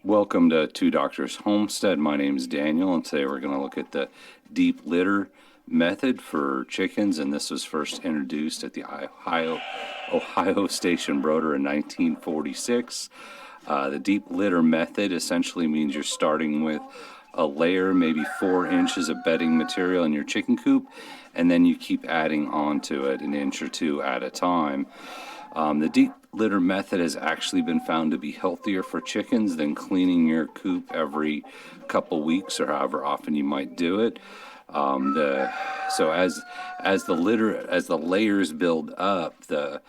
Welcome to Two Doctors Homestead. My name is Daniel, and today we're going to look at the deep litter method for chickens. And this was first introduced at the Ohio Station Broder in 1946. The deep litter method essentially means you're starting with a layer, maybe 4 inches of bedding material in your chicken coop, and then you keep adding onto it an inch or two at a time. The deep litter method has actually been found to be healthier for chickens than cleaning your coop every couple weeks or however often you might do it. So as the layers build up, the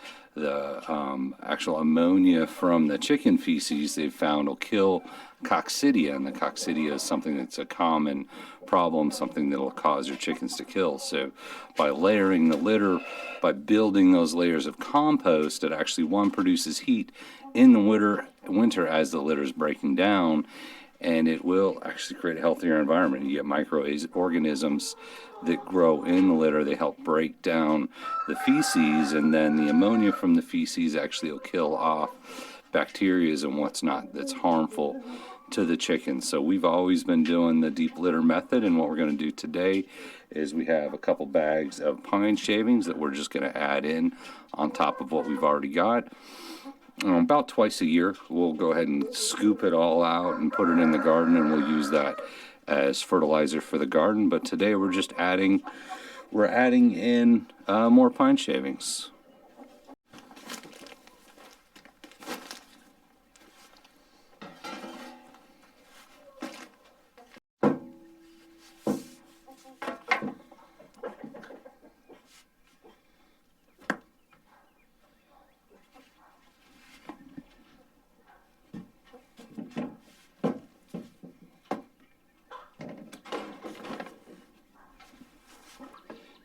actual ammonia from the chicken feces they've found will kill coccidia, and the coccidia is something that's a common problem, something that'll cause your chickens to kill. So by layering the litter, by building those layers of compost, it actually, one, produces heat in the winter as the litter is breaking down, and it will actually create a healthier environment. You get microorganisms that grow in the litter. They help break down the feces, and then the ammonia from the feces actually will kill off bacteria and what's not that's harmful to the chickens. So we've always been doing the deep litter method, and what we're going to do today is we have a couple bags of pine shavings that we're just going to add in on top of what we've already got. About twice a year, we'll go ahead and scoop it all out and put it in the garden, and we'll use that as fertilizer for the garden. But today we're adding in more pine shavings.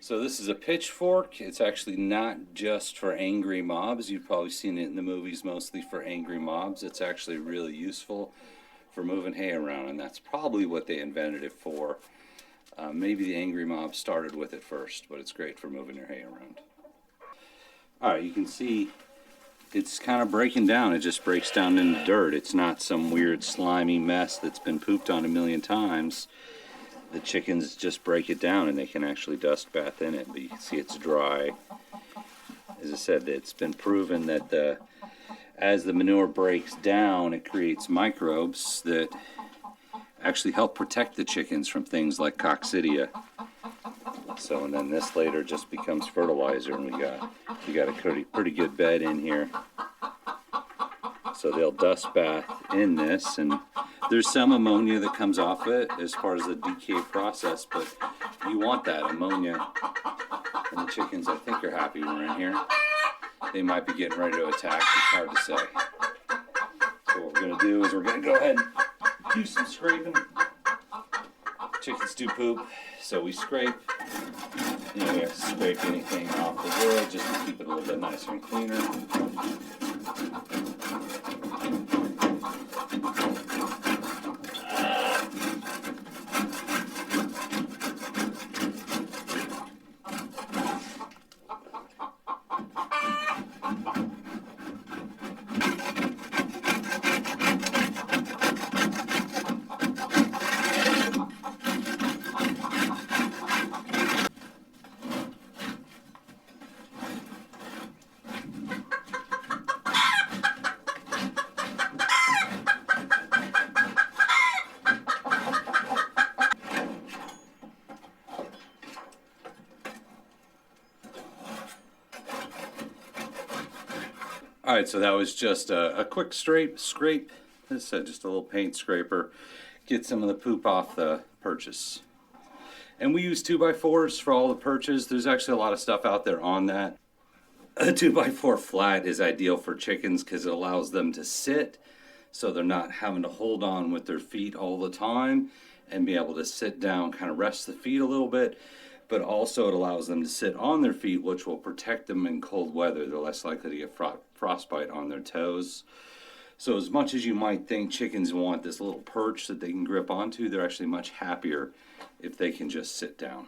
So this is a pitchfork. It's actually not just for angry mobs. You've probably seen it in the movies, mostly for angry mobs. It's actually really useful for moving hay around, and that's probably what they invented it for. Maybe the angry mob started with it first, but it's great for moving your hay around. All right, you can see it's kind of breaking down. It just breaks down into dirt. It's not some weird slimy mess that's been pooped on a million times. The chickens just break it down and they can actually dust bath in it, but you can see it's dry. As I said, it's been proven that as the manure breaks down, it creates microbes that actually help protect the chickens from things like coccidia. So, and then this later just becomes fertilizer, and we got a pretty good bed in here. So they'll dust bath in this, and there's some ammonia that comes off it as part of the decay process, but you want that ammonia. And the chickens, I think, are happy we're in here. They might be getting ready to attack. It's hard to say. So what we're going to do is we're going to go ahead and do some scraping. Chickens do poop, so we scrape. You know, we have to scrape anything off the wood just to keep it a little bit nicer and cleaner. Alright, so that was just a quick scrape. This is just a little paint scraper. Get some of the poop off the perches. And we use 2x4s for all the perches. There's actually a lot of stuff out there on that. A 2x4 flat is ideal for chickens because it allows them to sit, so they're not having to hold on with their feet all the time, and be able to sit down, kind of rest the feet a little bit. But also it allows them to sit on their feet, which will protect them in cold weather. They're less likely to get frostbite on their toes. So as much as you might think chickens want this little perch that they can grip onto, they're actually much happier if they can just sit down.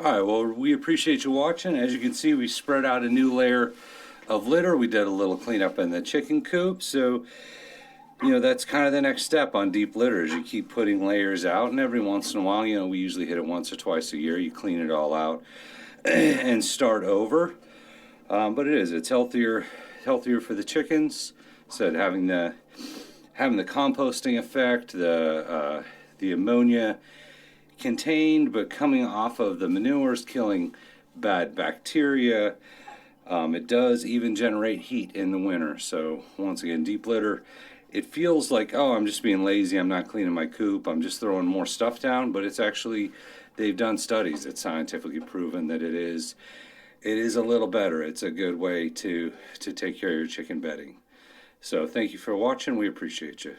All right, well, we appreciate you watching. As you can see, we spread out a new layer of litter. We did a little cleanup in the chicken coop. So, that's kind of the next step on deep litters. You keep putting layers out, and every once in a while, we usually hit it once or twice a year. You clean it all out and start over. But it's healthier for the chickens. So having the composting effect, the ammonia contained, but coming off of the manures, killing bad bacteria. It does even generate heat in the winter. So once again, deep litter, it feels like, oh, I'm just being lazy, I'm not cleaning my coop, I'm just throwing more stuff down, but it's actually, they've done studies, it's scientifically proven that it is a little better. It's a good way to take care of your chicken bedding. So thank you for watching. We appreciate you.